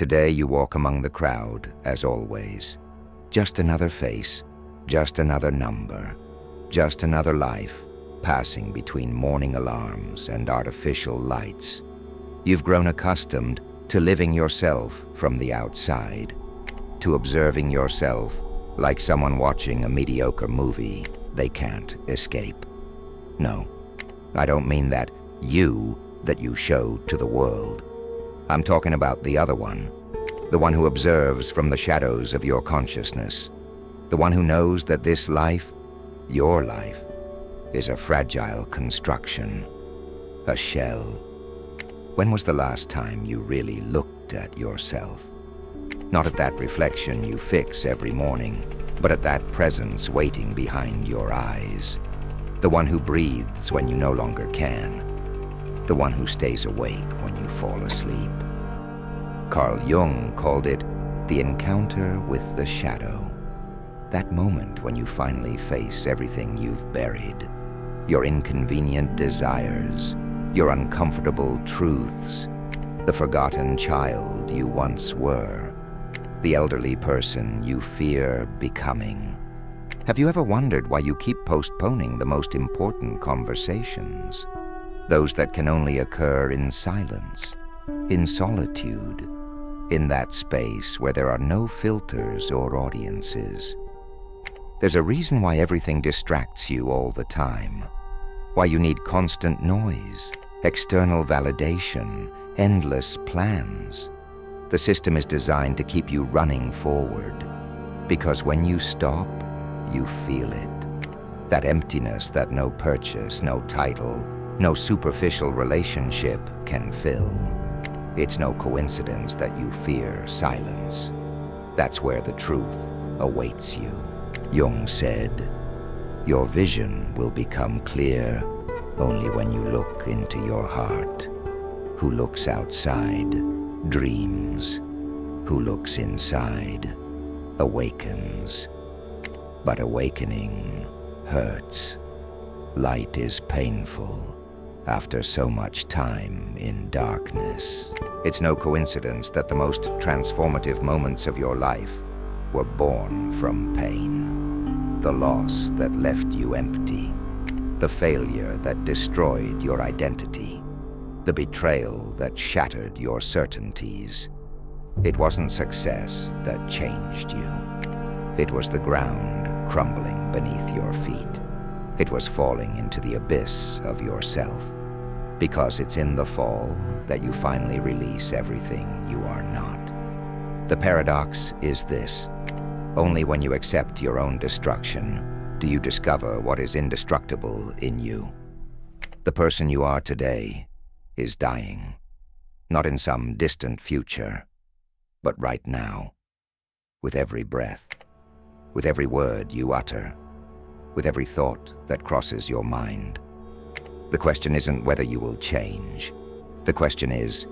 Today you walk among the crowd, as always. Just another face, just another number, just another life passing between morning alarms and artificial lights. You've grown accustomed to living yourself from the outside, to observing yourself like someone watching a mediocre movie they can't escape. No, I don't mean that you show to the world. I'm talking about the other one, the one who observes from the shadows of your consciousness, the one who knows that this life, your life, is a fragile construction, a shell. When was the last time you really looked at yourself? Not at that reflection you fix every morning, but at that presence waiting behind your eyes. The one who breathes when you no longer can. The one who stays awake when you fall asleep. Carl Jung called it the encounter with the shadow. That moment when you finally face everything you've buried. Your inconvenient desires, your uncomfortable truths, the forgotten child you once were, the elderly person you fear becoming. Have you ever wondered why you keep postponing the most important conversations? Those that can only occur in silence, in solitude, in that space where there are no filters or audiences. There's a reason why everything distracts you all the time, why you need constant noise, external validation, endless plans. The system is designed to keep you running forward, because when you stop, you feel it. That emptiness that no purchase, no title, no superficial relationship can fill. It's no coincidence that you fear silence. That's where the truth awaits you. Jung said, "Your vision will become clear only when you look into your heart. Who looks outside dreams. Who looks inside awakens. But awakening hurts. Light is painful after so much time in darkness." It's no coincidence that the most transformative moments of your life were born from pain. The loss that left you empty, the failure that destroyed your identity, the betrayal that shattered your certainties. It wasn't success that changed you. It was the ground crumbling beneath your feet. It was falling into the abyss of yourself. Because it's in the fall that you finally release everything you are not. The paradox is this: only when you accept your own destruction do you discover what is indestructible in you. The person you are today is dying, not in some distant future, but right now, with every breath, with every word you utter, with every thought that crosses your mind. The question isn't whether you will change. The question is,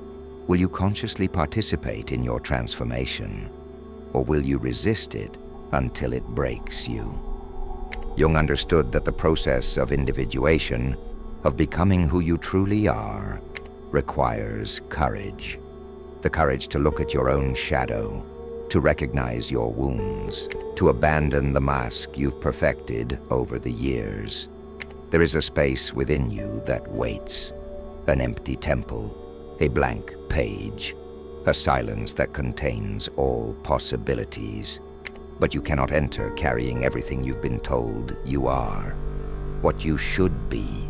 will you consciously participate in your transformation, or will you resist it until it breaks you? Jung understood that the process of individuation, of becoming who you truly are, requires courage. The courage to look at your own shadow, to recognize your wounds, to abandon the mask you've perfected over the years. There is a space within you that waits, an empty temple, a blank page, a silence that contains all possibilities. But you cannot enter carrying everything you've been told you are, what you should be,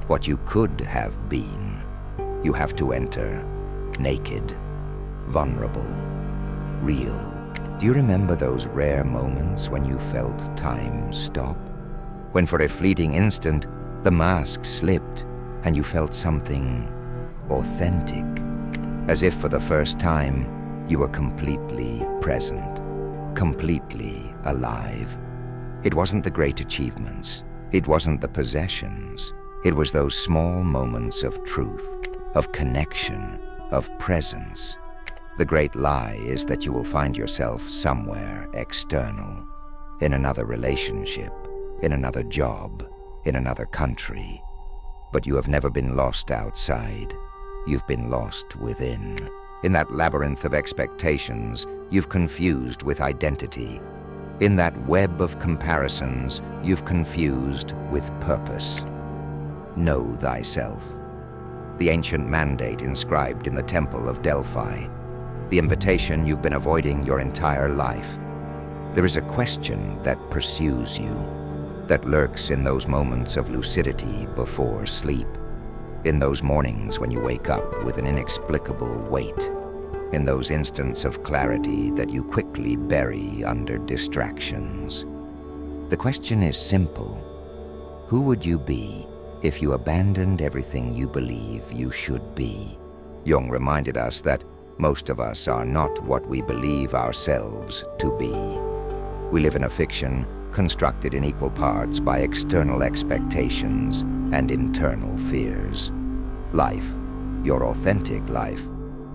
what you could have been. You have to enter naked, vulnerable, real. Do you remember those rare moments when you felt time stop? When for a fleeting instant, the mask slipped and you felt something authentic, as if for the first time you were completely present, completely alive. It wasn't the great achievements, it wasn't the possessions, it was those small moments of truth, of connection, of presence. The great lie is that you will find yourself somewhere external, in another relationship, in another job, in another country. But you have never been lost outside. You've been lost within. In that labyrinth of expectations, you've confused with identity. In that web of comparisons, you've confused with purpose. Know thyself. The ancient mandate inscribed in the temple of Delphi. The invitation you've been avoiding your entire life. There is a question that pursues you, that lurks in those moments of lucidity before sleep, in those mornings when you wake up with an inexplicable weight, in those instants of clarity that you quickly bury under distractions. The question is simple. Who would you be if you abandoned everything you believe you should be? Jung reminded us that most of us are not what we believe ourselves to be. We live in a fiction constructed in equal parts by external expectations and internal fears. Life, your authentic life,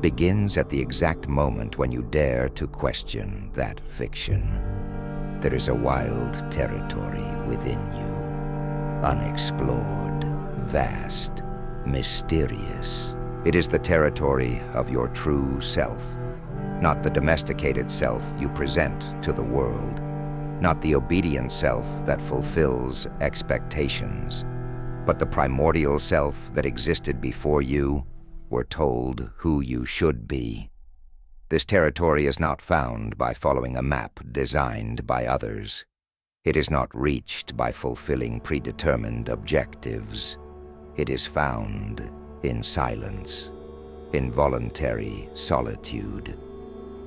begins at the exact moment when you dare to question that fiction. There is a wild territory within you, unexplored, vast, mysterious. It is the territory of your true self, not the domesticated self you present to the world, not the obedient self that fulfills expectations, but the primordial self that existed before you were told who you should be. This territory is not found by following a map designed by others. It is not reached by fulfilling predetermined objectives. It is found in silence, in voluntary solitude,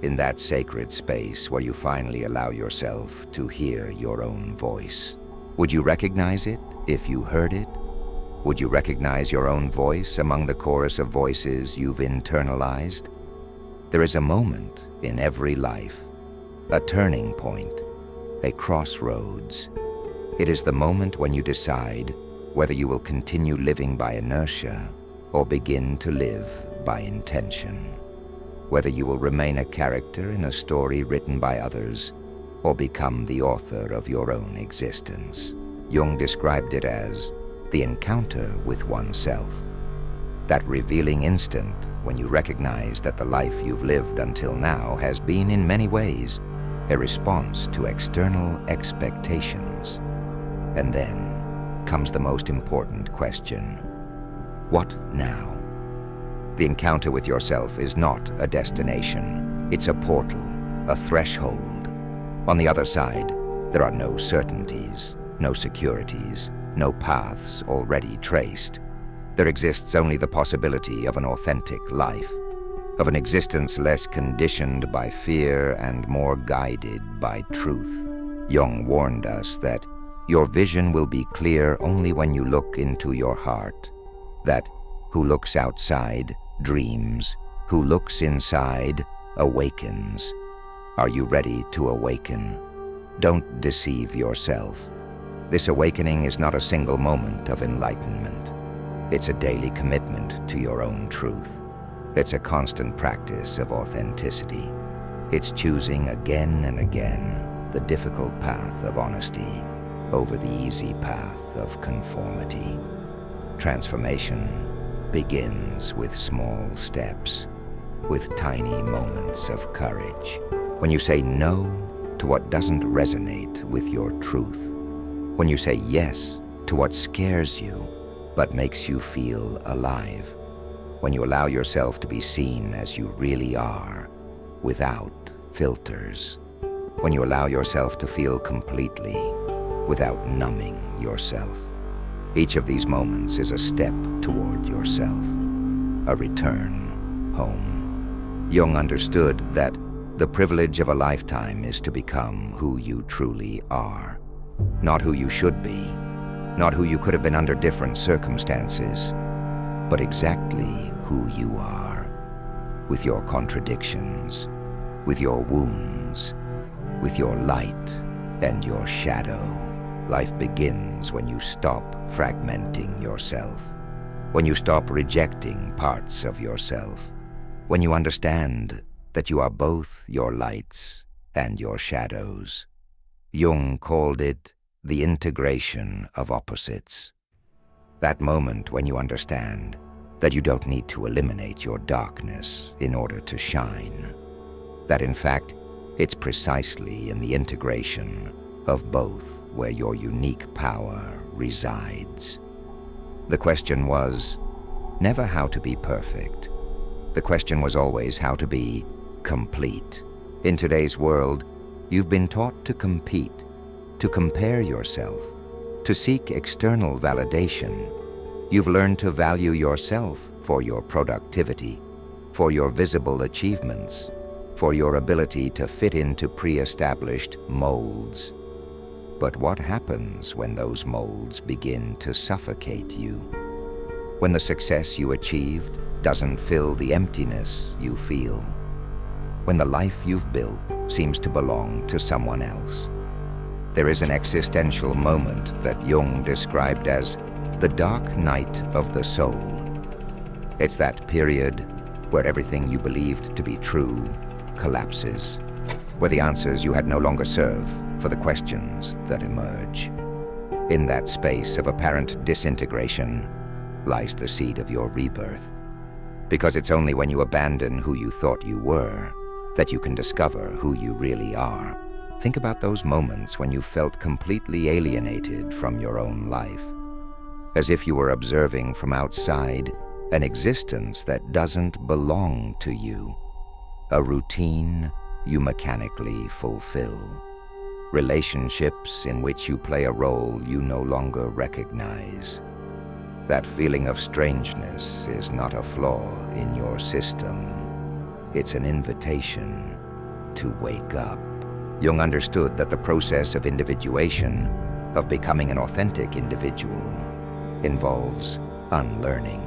in that sacred space where you finally allow yourself to hear your own voice. Would you recognize it if you heard it? Would you recognize your own voice among the chorus of voices you've internalized? There is a moment in every life, a turning point, a crossroads. It is the moment when you decide whether you will continue living by inertia or begin to live by intention. Whether you will remain a character in a story written by others or become the author of your own existence. Jung described it as the encounter with oneself, that revealing instant when you recognize that the life you've lived until now has been in many ways a response to external expectations. And then comes the most important question: what now? The encounter with yourself is not a destination. It's a portal, a threshold. On the other side, there are no certainties, no securities, no paths already traced. There exists only the possibility of an authentic life, of an existence less conditioned by fear and more guided by truth. Jung warned us that your vision will be clear only when you look into your heart, that who looks outside dreams, who looks inside awakens. Are you ready to awaken? Don't deceive yourself. This awakening is not a single moment of enlightenment. It's a daily commitment to your own truth. It's a constant practice of authenticity. It's choosing again and again the difficult path of honesty over the easy path of conformity. Transformation begins with small steps, with tiny moments of courage. When you say no to what doesn't resonate with your truth, when you say yes to what scares you but makes you feel alive, when you allow yourself to be seen as you really are, without filters, when you allow yourself to feel completely, without numbing yourself. Each of these moments is a step toward yourself, a return home. Jung understood that the privilege of a lifetime is to become who you truly are, not who you should be, not who you could have been under different circumstances, but exactly who you are, with your contradictions, with your wounds, with your light and your shadow. Life begins when you stop fragmenting yourself, when you stop rejecting parts of yourself, when you understand that you are both your lights and your shadows. Jung called it the integration of opposites. That moment when you understand that you don't need to eliminate your darkness in order to shine. That in fact, it's precisely in the integration of both where your unique power resides. The question was never how to be perfect. The question was always how to be complete. In today's world, you've been taught to compete, to compare yourself, to seek external validation. You've learned to value yourself for your productivity, for your visible achievements, for your ability to fit into pre-established molds. But what happens when those molds begin to suffocate you? When the success you achieved doesn't fill the emptiness you feel? When the life you've built seems to belong to someone else? There is an existential moment that Jung described as the dark night of the soul. It's that period where everything you believed to be true collapses, where the answers you had no longer serve for the questions that emerge. In that space of apparent disintegration lies the seed of your rebirth. Because it's only when you abandon who you thought you were that you can discover who you really are. Think about those moments when you felt completely alienated from your own life, as if you were observing from outside an existence that doesn't belong to you, a routine you mechanically fulfill, relationships in which you play a role you no longer recognize. That feeling of strangeness is not a flaw in your system. It's an invitation to wake up. Jung understood that the process of individuation, of becoming an authentic individual, involves unlearning,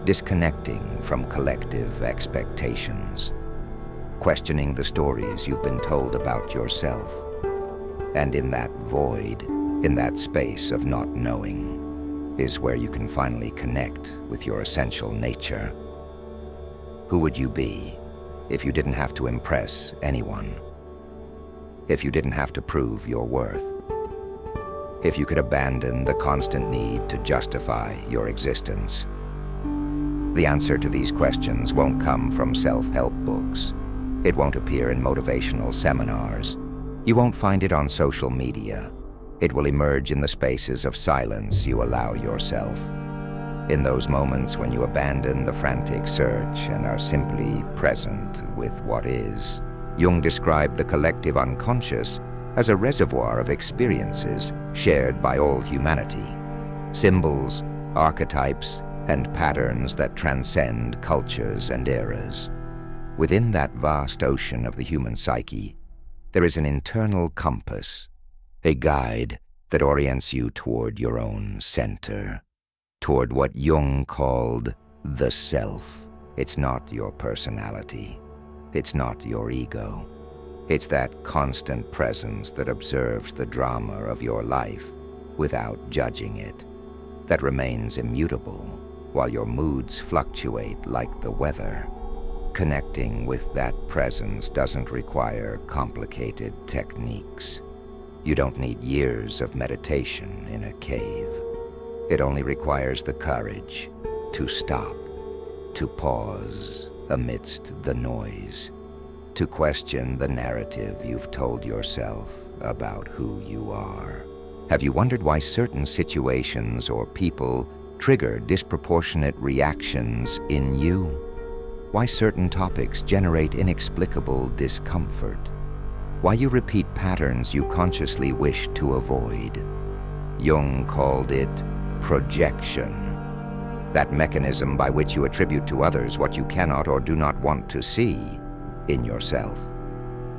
disconnecting from collective expectations, questioning the stories you've been told about yourself. And in that void, in that space of not knowing, is where you can finally connect with your essential nature. Who would you be if you didn't have to impress anyone? If you didn't have to prove your worth? If you could abandon the constant need to justify your existence? The answer to these questions won't come from self-help books. It won't appear in motivational seminars. You won't find it on social media. It will emerge in the spaces of silence you allow yourself. In those moments when you abandon the frantic search and are simply present with what is. Jung described the collective unconscious as a reservoir of experiences shared by all humanity. Symbols, archetypes, and patterns that transcend cultures and eras. Within that vast ocean of the human psyche, there is an internal compass, a guide that orients you toward your own center, toward what Jung called the self. It's not your personality. It's not your ego. It's that constant presence that observes the drama of your life without judging it, that remains immutable while your moods fluctuate like the weather. Connecting with that presence doesn't require complicated techniques. You don't need years of meditation in a cave. It only requires the courage to stop, to pause amidst the noise, to question the narrative you've told yourself about who you are. Have you wondered why certain situations or people trigger disproportionate reactions in you? Why certain topics generate inexplicable discomfort? Why you repeat patterns you consciously wish to avoid? Jung called it projection, that mechanism by which you attribute to others what you cannot or do not want to see in yourself.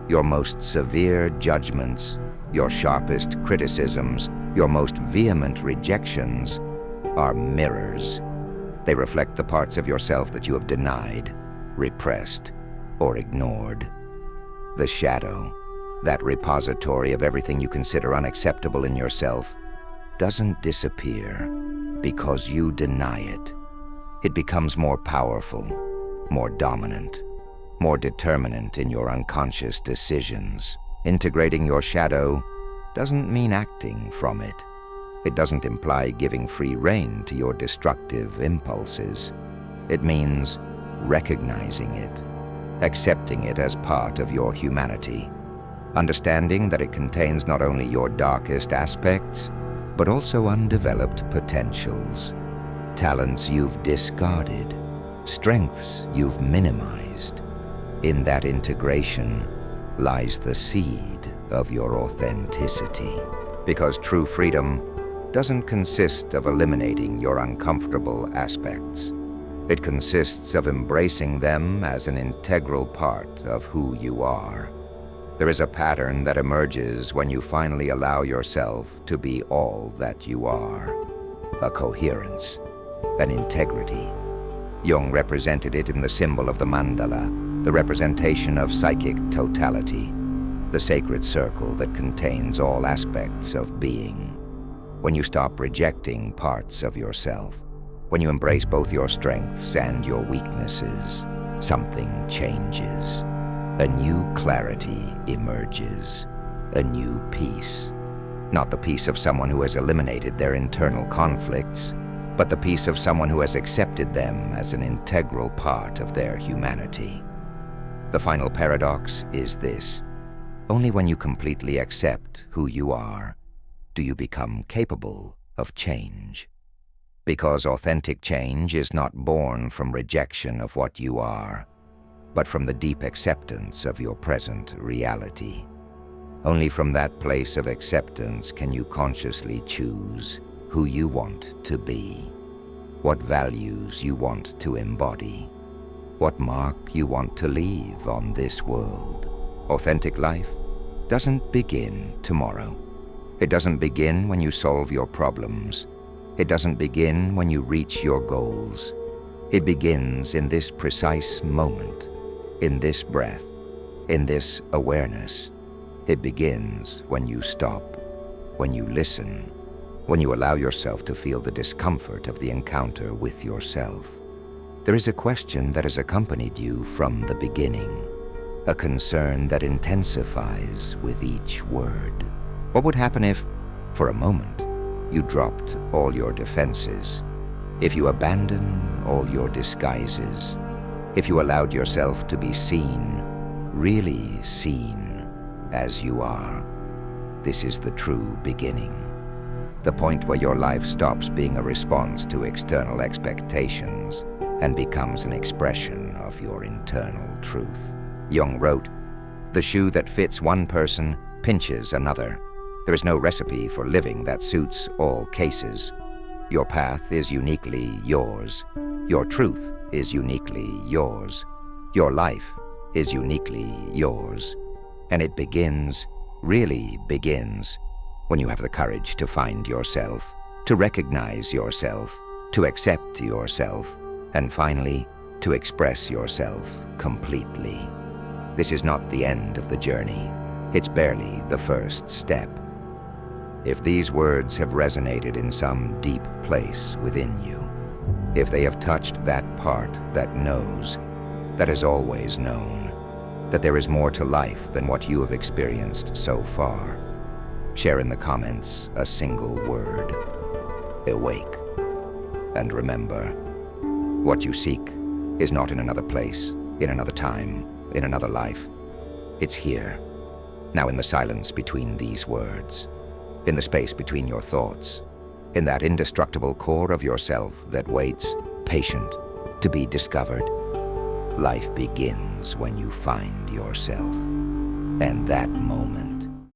Your most severe judgments, your sharpest criticisms, your most vehement rejections are mirrors. They reflect the parts of yourself that you have denied, repressed, or ignored. The shadow, that repository of everything you consider unacceptable in yourself, doesn't disappear because you deny it. It becomes more powerful, more dominant, more determinant in your unconscious decisions. Integrating your shadow doesn't mean acting from it. It doesn't imply giving free rein to your destructive impulses. It means recognizing it, accepting it as part of your humanity, understanding that it contains not only your darkest aspects, but also undeveloped potentials, talents you've discarded, strengths you've minimized. In that integration lies the seed of your authenticity. Because true freedom doesn't consist of eliminating your uncomfortable aspects. It consists of embracing them as an integral part of who you are. There is a pattern that emerges when you finally allow yourself to be all that you are. A coherence, an integrity. Jung represented it in the symbol of the mandala, the representation of psychic totality, the sacred circle that contains all aspects of being. When you stop rejecting parts of yourself, when you embrace both your strengths and your weaknesses, something changes. A new clarity emerges, a new peace. Not the peace of someone who has eliminated their internal conflicts, but the peace of someone who has accepted them as an integral part of their humanity. The final paradox is this: only when you completely accept who you are do you become capable of change. Because authentic change is not born from rejection of what you are, but from the deep acceptance of your present reality. Only from that place of acceptance can you consciously choose who you want to be, what values you want to embody, what mark you want to leave on this world. Authentic life doesn't begin tomorrow. It doesn't begin when you solve your problems. It doesn't begin when you reach your goals. It begins in this precise moment, in this breath, in this awareness. It begins when you stop, when you listen, when you allow yourself to feel the discomfort of the encounter with yourself. There is a question that has accompanied you from the beginning, a concern that intensifies with each word. What would happen if, for a moment, you dropped all your defenses? If you abandoned all your disguises? If you allowed yourself to be seen, really seen, as you are? This is the true beginning. The point where your life stops being a response to external expectations and becomes an expression of your internal truth. Jung wrote, "The shoe that fits one person pinches another. There is no recipe for living that suits all cases. Your path is uniquely yours. Your truth is uniquely yours. Your life is uniquely yours. And it begins, really begins, when you have the courage to find yourself, to recognize yourself, to accept yourself, and finally, to express yourself completely. This is not the end of the journey. It's barely the first step." If these words have resonated in some deep place within you, if they have touched that part that knows, that has always known, that there is more to life than what you have experienced so far, share in the comments a single word: awake. And remember, what you seek is not in another place, in another time, in another life. It's here, now, in the silence between these words, in the space between your thoughts, in that indestructible core of yourself that waits, patient, to be discovered. Life begins when you find yourself. And that moment